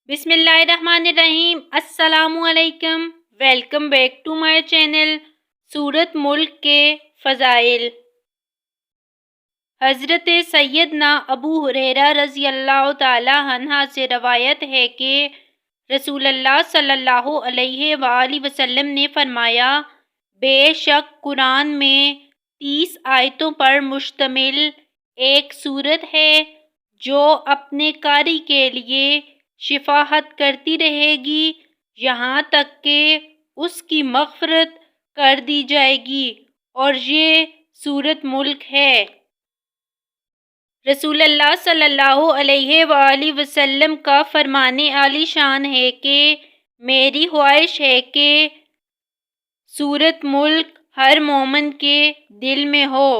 بسم اللہ الرحمن الرحیم۔ السلام علیکم، welcome back to my channel سورت ملک کے فضائل۔ حضرت سیدنا ابو ہریرہ رضی اللہ تعالی عنہ سے روایت ہے کہ رسول اللہ صلی اللہ علیہ وآلہ وسلم نے فرمایا، بے شک قرآن میں 30 آیتوں پر مشتمل ایک سورت ہے جو اپنے قاری کے لیے شفاعت کرتی رہے گی یہاں تک کہ اس کی مغفرت کر دی جائے گی، اور یہ سورت ملک ہے۔ رسول اللہ صلی اللہ علیہ وآلہ وسلم کا فرمان عالی شان ہے کہ میری خواہش ہے کہ سورت ملک ہر مومن کے دل میں ہو۔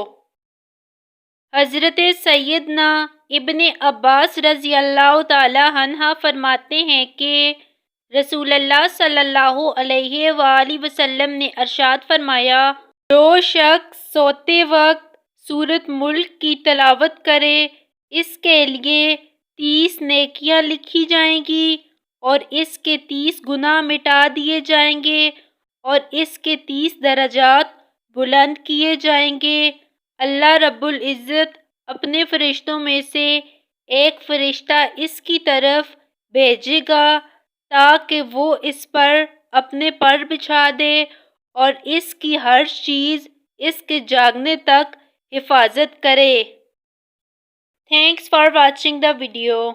حضرت سیدنا ابن عباس رضی اللہ تعالی عنہ فرماتے ہیں کہ رسول اللہ صلی اللہ علیہ وآلہ وسلم نے ارشاد فرمایا، جو شخص سوتے وقت سورت ملک کی تلاوت کرے اس کے لیے 30 نیکیاں لکھی جائیں گی اور اس کے 30 گناہ مٹا دیے جائیں گے اور اس کے 30 درجات بلند کیے جائیں گے۔ اللہ رب العزت اپنے فرشتوں میں سے ایک فرشتہ اس کی طرف بھیجے گا تاکہ وہ اس پر اپنے پر بچھا دے اور اس کی ہر چیز اس کے جاگنے تک حفاظت کرے۔ Thanks for watching the video.